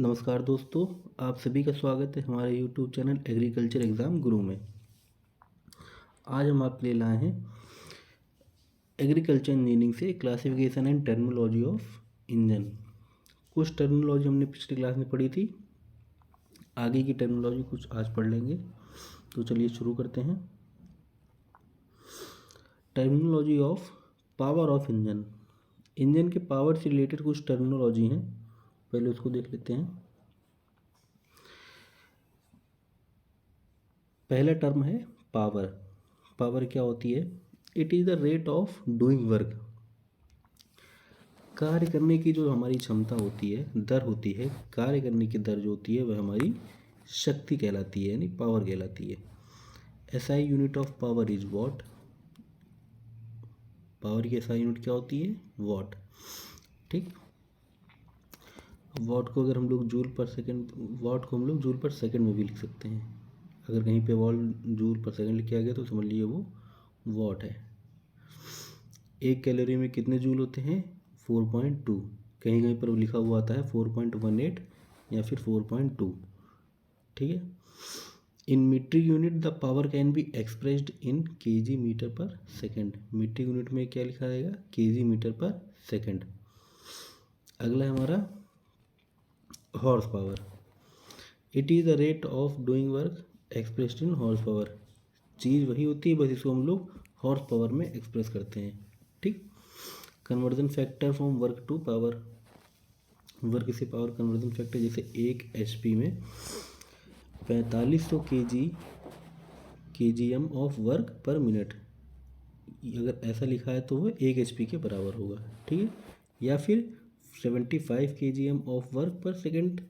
नमस्कार दोस्तों, आप सभी का स्वागत है हमारे यूट्यूब चैनल एग्रीकल्चर एग्ज़ाम गुरु में। आज हम आपके लिए लाए हैं एग्रीकल्चर इंजीनियरिंग से classification and terminology of engine. कुछ टर्मिनोलॉजी हमने पिछली क्लास में पढ़ी थी, आगे की टर्मिनोलॉजी कुछ आज पढ़ लेंगे। तो चलिए शुरू करते हैं। Terminology of power of engine. Engine के पावर से रिलेटेड कुछ टर्मिनोलॉजी हैं, पहले उसको देख लेते हैं। पहला टर्म है पावर। पावर क्या होती है? It is the rate of doing work. कार्य करने की जो हमारी क्षमता होती है, दर होती है, कार्य करने की दर जो होती है वह हमारी शक्ति कहलाती है, यानी पावर कहलाती है। SI unit of power is what. Power की एसआई यूनिट क्या होती है? वॉट। ठीक। वॉट को अगर हम लोग जूल पर सेकंड, वॉट को हम लोग जूल पर सेकंड में भी लिख सकते हैं। अगर कहीं पे जूल पर सेकंड लिखा गया तो समझ लीजिए वो वॉट है। एक कैलोरी में कितने जूल होते हैं? 4.2। कहीं कहीं पर लिखा हुआ आता है 4.18 या फिर 4.2। ठीक है। In metric unit the power can be expressed in K G metre per second. Metric unit में क्या लिखा रहेगा? K G metre per second. अगला है हमारा horse power. It is the rate of doing work expressed in horse power. चीज़ वही होती है, बस इसको हम लोग हॉर्स पावर में एक्सप्रेस करते हैं। ठीक। Conversion factor from work to power. Work से पावर कन्वर्जन फैक्टर, जैसे 1 HP में 4500 kgm of work per minute. अगर ऐसा लिखा है तो वह 1 HP के बराबर होगा। ठीक है। या फिर 75 kgm ऑफ वर्क पर सेकेंड,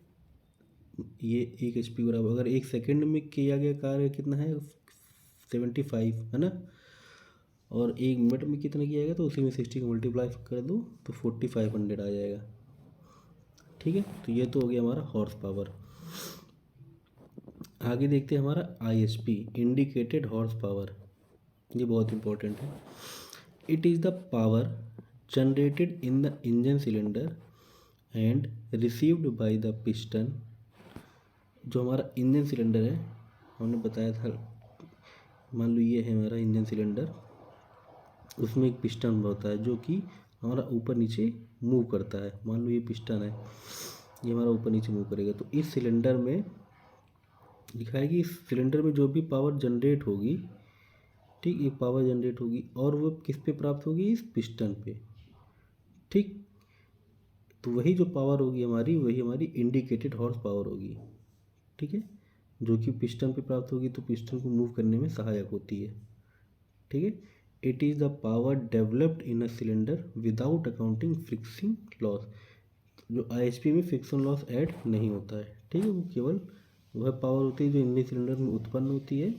ये 1 HP बराबर। अगर 1 सेकेंड में किया गया कार्य कितना है? 75 है ना। और 1 मिनट में कितना किया गया तो उसी में 60 को मल्टीप्लाई कर दो तो 4500 आ जाएगा। ठीक है। तो ये तो हो गया हमारा हॉर्स पावर। आगे देखते हैं हमारा IHP, इंडिकेटेड हॉर्स पावर। ये बहुत इंपॉर्टेंट है। It is the power generated in the engine cylinder and received by the piston. जो हमारा इंजन सिलेंडर है, हमने बताया था, मान लो ये है हमारा इंजन सिलेंडर, उसमें एक पिस्टन होता है जो कि हमारा ऊपर नीचे मूव करता है। मान लो ये पिस्टन है, ये हमारा ऊपर नीचे मूव करेगा। तो इस सिलेंडर में लिखा है कि इस सिलेंडर में जो भी पावर जनरेट होगी, ठीक, ये पावर जनरेट होगी और वो किस पे प्राप्त होगी? इस पिस्टन पे। ठीक। तो वही जो पावर होगी हमारी, वही हमारी इंडिकेटेड हॉर्स पावर होगी। ठीक है। जो कि पिस्टन पे प्राप्त होगी तो पिस्टन को मूव करने में सहायक होती है। ठीक है। It is the power developed in a cylinder without accounting friction loss. जो IHP में फ्रिक्शन लॉस ऐड नहीं होता है। ठीक है। वो केवल वह पावर होती है जो इंजन सिलेंडर में उत्पन्न होती है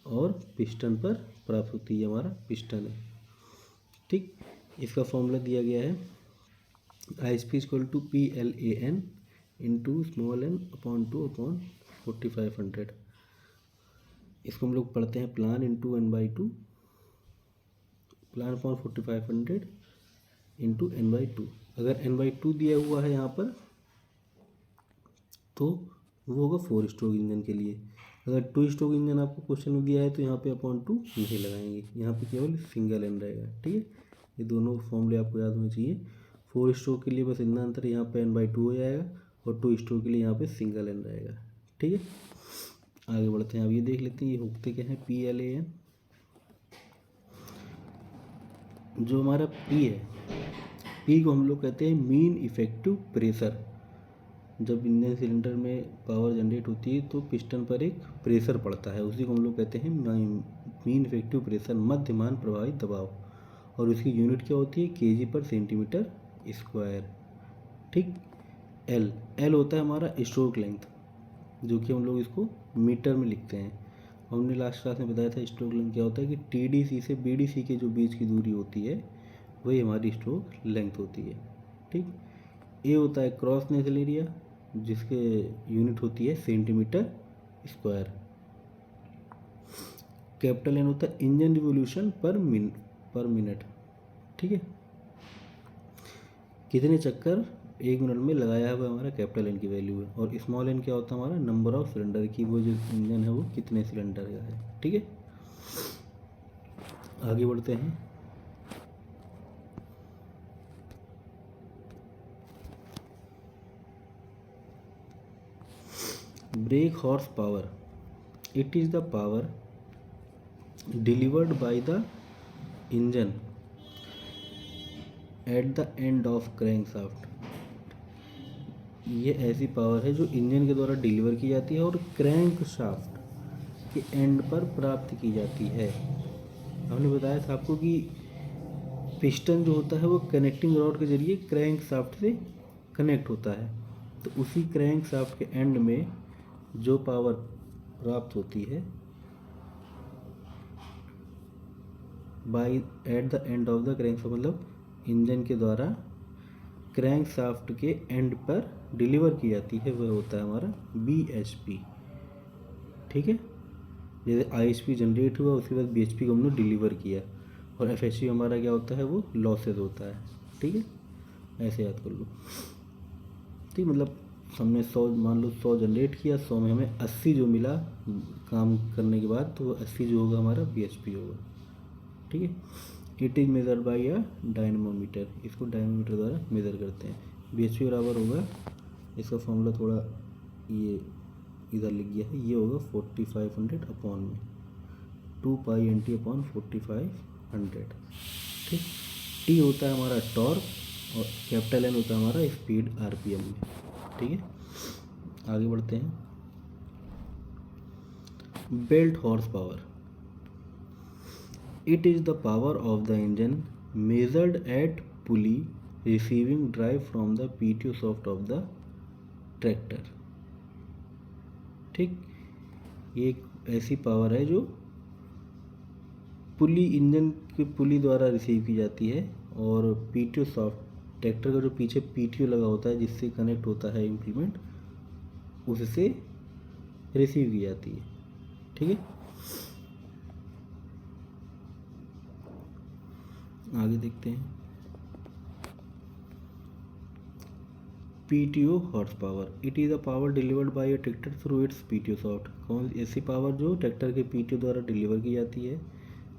और पिस्टन पर प्राप्त होती है। हमारा पिस्टन है। ठीक। इसका फॉर्मूला दिया गया है IHP equal to PLAN into small n upon 2 upon 4500। इसको हम लोग पढ़ते हैं plan into n/2, plan upon 4500 into n/2। अगर n/2 दिया हुआ है यहाँ पर तो वो होगा 4 स्ट्रोक इंजन के लिए। अगर 2 स्ट्रोक इंजन आपको क्वेश्चन में दिया है तो यहाँ पे अपॉन 2 नहीं लगाएंगे, यहाँ पे केवल सिंगल n रहेगा। ठीक है। ये दोनों फॉर्मूले आपको याद होने चाहिए। 4 स्ट्रोक के लिए बस इतना अंतर, यहाँ पे n/2 हो जाएगा और 2 स्ट्रोक के लिए यहाँ पे सिंगल n रहेगा। ठीक है। आगे बढ़ते हैं। अब ये देख लेते हैं ये होते क्या है। PLAN, जो हमारा P है, P को हम लोग कहते हैं मीन इफेक्टिव प्रेशर। जब इंजन सिलेंडर में पावर जनरेट होती है तो पिस्टन पर एक प्रेशर पड़ता है, उसी को हम लोग कहते हैं मीन इफेक्टिव प्रेशर, मध्यमान प्रभावित दबाव। और उसकी यूनिट क्या होती है? kg पर सेंटीमीटर स्क्वायर। ठीक। L होता है हमारा स्ट्रोक लेंथ, जो कि हम लोग इसको मीटर में लिखते हैं। हमने लास्ट क्लास में बताया था स्ट्रोक लेंथ क्या होता है कि TDC से BDC के जो बीच की दूरी होती है वही हमारी स्ट्रोक लेंथ होती है। ठीक। ए होता है क्रॉस नेचुरल एरिया, जिसके यूनिट होती है सेंटीमीटर स्क्वायर। कैपिटल N होता है इंजन रिवोल्यूशन पर मिनट। ठीक है। कितने चक्कर 1 मिनट में लगाया हुआ हमारा कैपिटल एन की वैल्यू है, और स्मॉल एन क्या होता है हमारा नंबर ऑफ सिलेंडर की, वो जो इंजन है वो कितने सिलेंडर का है। ठीक है, आगे बढ़ते हैं। Break horse power, it is the power delivered by the engine at the end of crankshaft. ये ऐसी पावर है जो इंजन के द्वारा डिलीवर की जाती है और क्रैंकशाफ्ट के एंड पर प्राप्त की जाती है। हमने बताया था आपको कि पिस्टन जो होता है वो कनेक्टिंग रॉड के जरिए क्रैंकशाफ्ट से कनेक्ट होता है, तो उसी क्रैंकशाफ्ट के एंड में जो पावर प्राप्त होती है by at the end of the crankshaft, मतलब इंजन के द्वारा क्रैंकशाफ्ट के एंड पर डिलीवर की जाती है, वह होता है हमारा BHP। ठीक है, जैसे ISP जनरेट हुआ उसके बाद BHP को हमने डिलीवर किया, और FHP हमारा क्या होता है वो लॉसेज होता है। ठीक है, ऐसे याद कर लो। ठीक, मतलब हमने 100 मान लो 100 जनरेट किया, 100 में हमें 80 जो मिला काम करने के बाद, तो वो 80 जो होगा हमारा BHP होगा। ठीक है, it is measure by a dynamometer, इसको डायनमोमीटर द्वारा मेज़र करते हैं। BHP बराबर होगा, इसका फॉर्मूला थोड़ा ये इधर लिख गया है, ये होगा 4500 अपॉन में 2 पाई NT अपॉन 4500। ठीक, T होता है हमारा टॉर्क और कैपिटल N होता है हमारा स्पीड RPM में। ठीक है, आगे बढ़ते हैं। Belt horse power, it is the power of the engine measured eight pulley receiving drive from the PTO shaft of the tractor. ठीक, ये एक ऐसी पावर है जो पुली, इंजन की पुली द्वारा रिसीव की जाती है, और PTO शाफ्ट ट्रैक्टर का जो पीछे PTO लगा होता है जिससे कनेक्ट होता है इम्प्लीमेंट, उससे रिसीव की जाती है। ठीक है, आगे देखते हैं। PTO horse power, it is a power delivered by a tractor through it's PTO shaft. कौन ऐसी पावर जो ट्रैक्टर के PTO द्वारा डिलीवर की जाती है,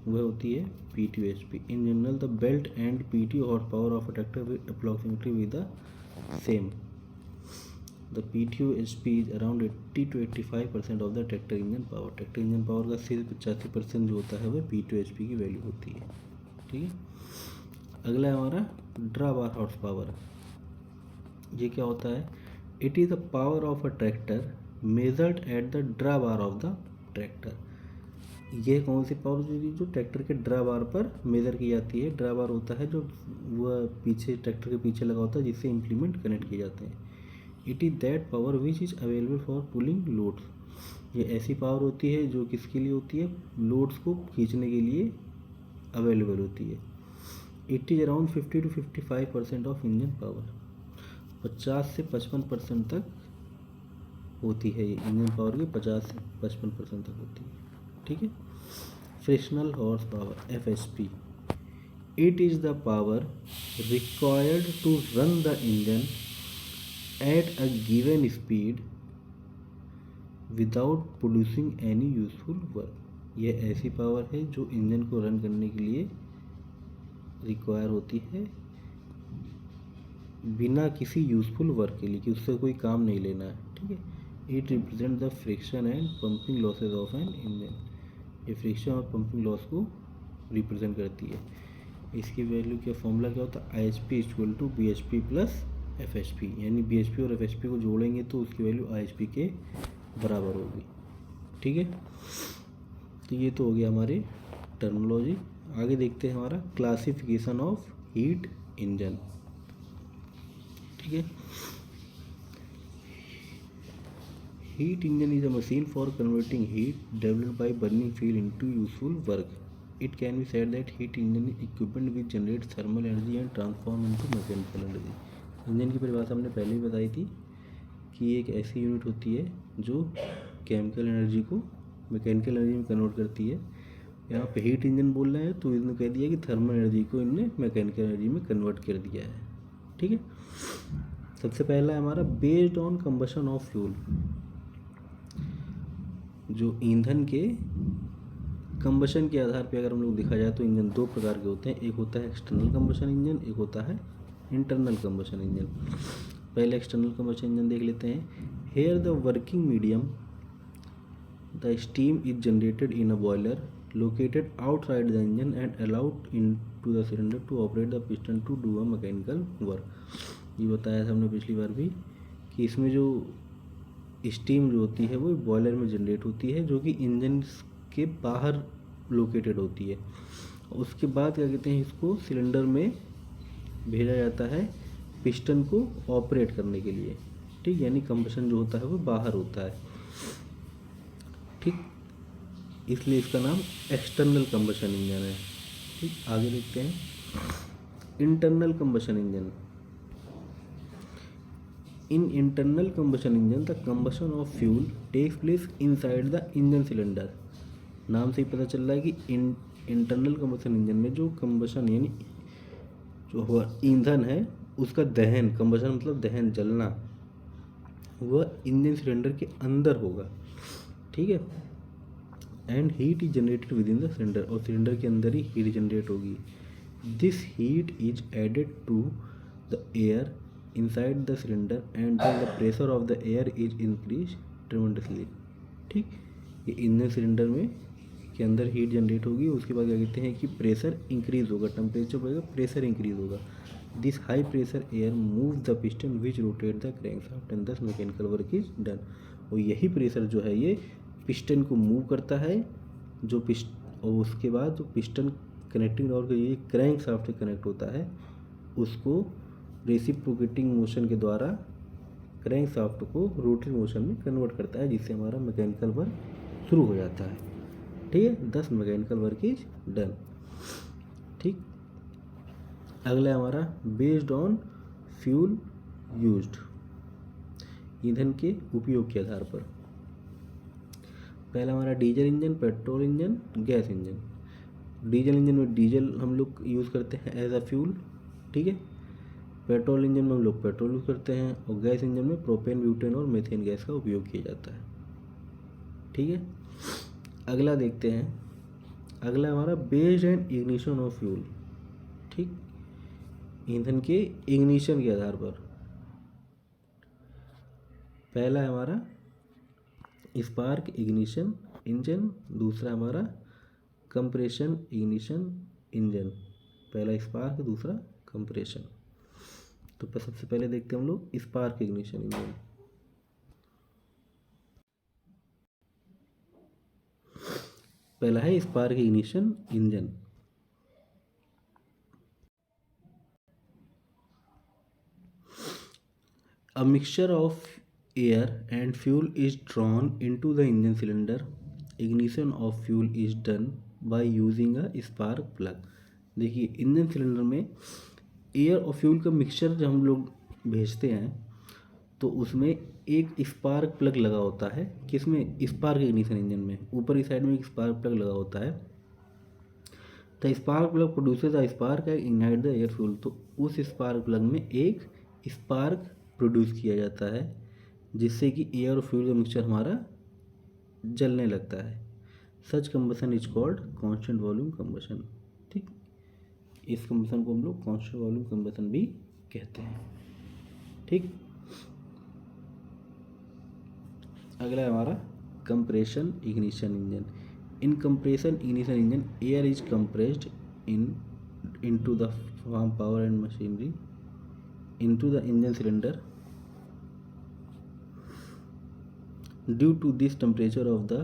वह होती है PTO-HP। In general the belt and PTO horse power of a tractor with approximately with the same. The PTO-HP is around 80 to 85% of the tractor engine power. Tractor engine power का सिर्फ 85% जो होता है वह PTO-HP की value होती है। ठीक है, अगला है हमारा ड्रा बार हॉर्स पावर। ये क्या होता है? It is the power of a tractor measured at the draw bar of the tractor. ये कौन सी पावर होती है जो ट्रैक्टर के ड्रा बार पर मेज़र की जाती है? ड्रा बार होता है जो वह पीछे ट्रैक्टर के पीछे लगा होता है जिससे इम्प्लीमेंट कनेक्ट किए जाते हैं। It is that power which is available for pulling loads. ये ऐसी पावर होती है जो किसके लिए होती है? लोड्स को खींचने के लिए अवेलेबल होती है। It is around 50 to 55% of engine power. 50 से 55% तक होती है ये इंजन पावर की, 50 से 55% तक होती है। ठीक है, frictional horse power FHP। It is the power required to run the engine at a given speed without producing any useful work. यह ऐसी पावर है जो इंजन को रन करने के लिए रिक्वायर होती है बिना किसी यूजफुल वर्क के लिए, कि उससे कोई काम नहीं लेना है। ठीक है, it represent the friction and pumping losses of an engine. ये फ्रिक्शन और पंपिंग लॉस को रिप्रेजेंट करती है। इसकी वैल्यू क्या, फॉर्मूला क्या होता है? IHP equal to BHP plus FHP, यानी BHP और FHP को जोड़ेंगे तो उसकी वैल्यू IHP के बराबर होगी। ठीक है, तो ये तो हो गया हमारी टर्मिनोलॉजी। आगे देखते हैं हमारा क्लासिफिकेशन ऑफ हीट इंजन। ठीक है, heat engine is a machine for converting heat developed by burning fuel into useful work. It can be said that heat engine is equipment which generate thermal energy and transform into mechanical energy. Engine की परिभाषा हमने पहले ही बताई थी कि एक ऐसी unit होती है जो केमिकल एनर्जी को मैकेनिकल एनर्जी में कन्वर्ट करती है। यहाँ पे हीट इंजन बोल रहे हैं तो इसने कह दिया कि थर्मल एनर्जी को इनने मैकेनिकल एनर्जी में कन्वर्ट कर दिया है। ठीक है, सबसे पहला है हमारा based on combustion of fuel. जो ईंधन के कंबशन के आधार पे अगर हम लोग देखा जाए तो इंजन दो प्रकार के होते हैं, एक होता है एक्सटर्नल कंबशन इंजन, एक होता है इंटरनल कंबशन इंजन। पहले एक्सटर्नल कंबशन इंजन देख लेते हैं। Here the working medium, the steam is generated in a boiler located outside the engine and allowed into the cylinder to operate the piston to do a mechanical work। ये बताया था हमने पिछली बार भी कि इसमें जो स्टीम जो होती है वो बॉयलर में जनरेट होती है, जो कि इंजन के बाहर लोकेटेड होती है। उसके बाद क्या कहते हैं, इसको सिलेंडर में भेजा जाता है पिस्टन को ऑपरेट करने के लिए, ठीक। यानी कंबशन जो होता है वो बाहर होता है, ठीक। इसलिए इसका नाम एक्सटर्नल कंबशन इंजन है, ठीक। आगे देखते हैं internal combustion engine. In internal combustion engine the combustion of fuel takes place inside the engine cylinder. नाम से ही पता चल रहा है कि इंटरनल कंबशन इंजन में जो कंबशन यानी जो ईंधन है उसका दहन, कंबशन मतलब दहन, जलना, वह इंजन सिलेंडर के अंदर होगा, ठीक है। And heat is generated within the cylinder, और सिलेंडर के अंदर ही हीट जनरेट होगी। This heat is added to the air inside the cylinder and the pressure of the air is increase tremendously, ठीक। ये इंजन सिलेंडर में के अंदर हीट जनरेट होगी, उसके बाद क्या कहते हैं कि प्रेशर इंक्रीज होगा, टेम्परेचर बढ़ेगा, प्रेशर इंक्रीज होगा। This high pressure air move the piston which rotate the crankshaft and दस मैकेनिकल वर्क इज डन। और यही प्रेशर जो है ये पिस्टन को मूव करता है, जो और उसके बाद जो पिस्टन कनेक्टिंग रॉड के ये क्रैंक शाफ्ट से कनेक्ट होता है, उसको रेसिप्रोकेटिंग मोशन के द्वारा क्रैंक शाफ्ट को रोटरी मोशन में कन्वर्ट करता है, जिससे हमारा मैकेनिकल वर्क शुरू हो जाता है, ठीक है। 10 मैकेनिकल वर्क इज डन, ठीक। अगला हमारा बेस्ड ऑन फ्यूल यूज्ड, ईंधन के उपयोग के आधार पर। पहला हमारा diesel engine, petrol engine, gas engine. Diesel engine में डीजल हम लोग यूज़ करते हैं एज अ फ्यूल, ठीक है। पेट्रोल इंजन में हम लोग पेट्रोल यूज़ करते हैं, और गैस इंजन में प्रोपेन, ब्यूटेन और मीथेन गैस का उपयोग किया जाता है, ठीक है। अगला देखते हैं, अगला हमारा based and ignition of fuel, ठीक। ईंधन के इग्निशन के आधार पर पहला है हमारा स्पार्क इग्निशन इंजन, दूसरा हमारा कंप्रेशन इग्निशन इंजन। पहला स्पार्क, दूसरा कंप्रेशन। तो सबसे पहले देखते हैं हम लोग स्पार्क इग्निशन इंजन। पहला है spark ignition engine. A mixture of air and fuel is drawn into the engine cylinder. Ignition of fuel is done by using a spark plug। देखिए इंजन सिलेंडर में एयर और fuel का mixture जब हम लोग भेजते हैं तो उसमें एक स्पार्क प्लग लगा होता है। किसमें? स्पार्क इग्निशन इंजन में ऊपर की साइड में एक स्पार्क प्लग लगा होता है। The spark plug produces the spark and ignite the air fuel. तो उस स्पार्क प्लग में एक स्पार्क प्रोड्यूस किया जाता है जिससे कि एयर और फ्यूल का मिक्सचर हमारा जलने लगता है। Such combustion is called constant volume combustion, ठीक। इस कंबसन को हम लोग कांस्टेंट वॉल्यूम कंबसन भी कहते हैं, ठीक। अगला है हमारा compression ignition engine. In compression ignition engine air is compressed into the farm power and machinery into the engine cylinder. Due to this, temperature of the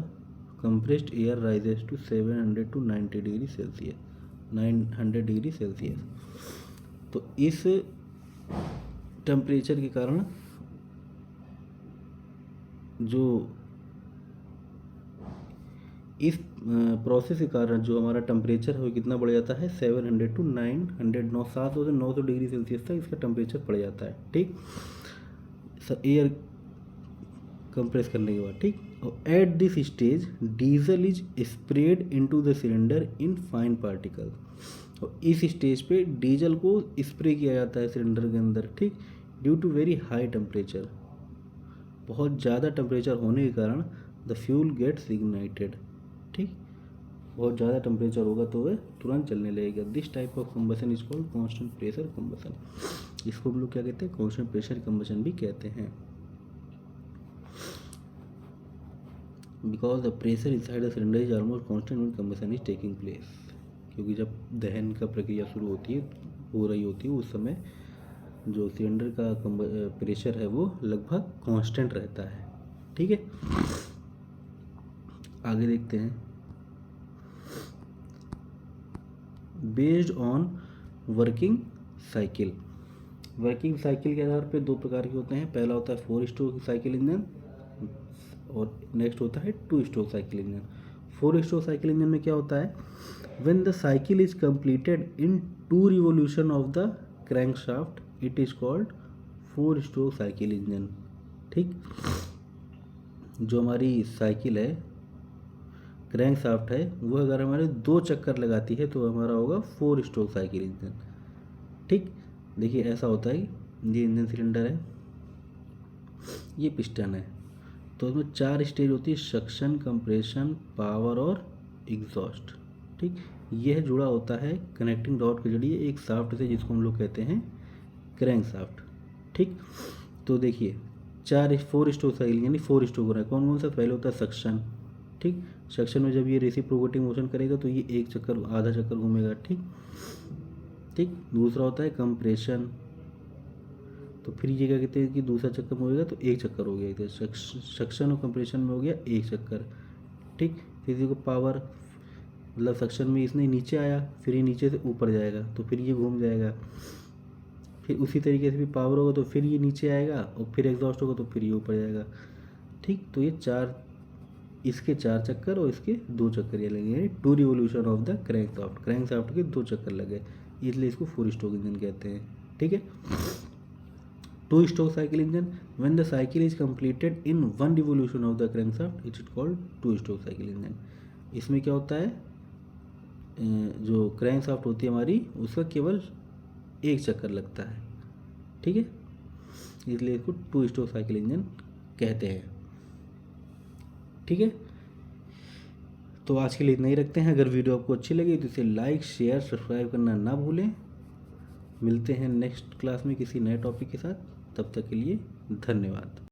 compressed air rises to 700 to 90 degree Celsius, 900 degree Celsius. तो इस temperature के कारण जो इस process के कारण जो हमारा टेम्परेचर है वो कितना बढ़ जाता है 700 टू 900, 700 से 900 डिग्री सेल्सियस तक इसका टेम्परेचर बढ़ जाता है, ठीक। एयर कंप्रेस करने के बाद, ठीक। और at this stage diesel is spread into the cylinder in fine particle. और इस स्टेज पे डीजल को स्प्रे किया जाता है सिलेंडर के अंदर, ठीक। Due to very high temperature, बहुत ज़्यादा टेम्परेचर होने के कारण द फ्यूल गेट्स इग्नाइटेड। ठीक, बहुत ज़्यादा टेम्परेचर होगा तो वह तुरंत चलने लगेगा। This type of combustion is called constant pressure combustion. इसको हम लोग क्या कहते हैं, कांस्टेंट प्रेशर कंबसन भी कहते हैं। Because the pressure inside the cylinder is almost constant when combustion is taking place, क्योंकि जब दहन का प्रक्रिया शुरू होती है, हो रही होती है, उस समय जो सिलेंडर का प्रेशर है वो लगभग कांस्टेंट रहता है। ठीक है, आगे देखते हैं। Based on working cycle, working cycle के आधार पे दो प्रकार के होते हैं। पहला होता है 4 स्ट्रोक साइकिल इंजन और नेक्स्ट होता है 2 stroke cycle engine. 4 stroke cycle engine में क्या होता है, when the cycle is completed in 2 revolution of the crankshaft it is called 4 stroke cycle engine. ठीक, जो हमारी साइकिल है, क्रैंक शाफ्ट है, वो अगर हमारे 2 चक्कर लगाती है तो हमारा होगा 4 स्ट्रोक साइकिल इंजन। ठीक, देखिए ऐसा होता है, ये इंजन सिलेंडर है, ये पिस्टन है, तो इसमें 4 स्टेज होती है, सक्शन, कंप्रेशन, पावर और एग्जॉस्ट। ठीक, यह जुड़ा होता है कनेक्टिंग रॉड के जरिए एक शाफ्ट से, जिसको हम लोग कहते हैं क्रैंक शाफ्ट। ठीक, तो देखिए 4 स्ट्रोक साइकिल यानी 4 स्ट्रोक हो रहा है। कौन कौन सा, पहले होता है सक्शन। ठीक, सक्शन में जब ये रेसिप्रोकेटिंग मोशन करेगा तो ये एक चक्कर, आधा चक्कर घूमेगा। ठीक ठीक, दूसरा होता है कंप्रेशन, तो फिर ये क्या कहते हैं कि दूसरा चक्कर में होगा तो एक चक्कर हो गया इधर, सक्शन और कंप्रेशन में हो गया एक चक्कर। ठीक, फिर देखो पावर, मतलब सक्शन में इसने नीचे आया, फिर ये नीचे से ऊपर जाएगा तो फिर ये घूम जाएगा। फिर उसी तरीके से भी पावर होगा तो फिर ये नीचे आएगा और फिर एग्जॉस्ट होगा तो फिर ये ऊपर जाएगा। ठीक, तो ये 4, इसके 4 चक्कर और इसके 2 चक्कर ये लगे, 2 revolution of the crank shaft के 2 चक्कर लगे, इसलिए इसको 4 स्ट्रोक इंजन कहते हैं। ठीक है, 2 stroke cycle engine, when the cycle is completed in 1 revolution of the crank shaft it is called 2 stroke cycle engine. इसमें क्या होता है, जो क्रैंक शाफ्ट होती है हमारी, उसका केवल एक चक्कर लगता है। ठीक है, इसलिए इसको 2 स्ट्रोक साइकिल इंजन कहते हैं। ठीक है, तो आज के लिए इतना ही रखते हैं। अगर वीडियो आपको अच्छी लगी तो इसे लाइक, शेयर, सब्सक्राइब करना ना भूलें। मिलते हैं नेक्स्ट क्लास में किसी नए टॉपिक के साथ, तब तक के लिए धन्यवाद।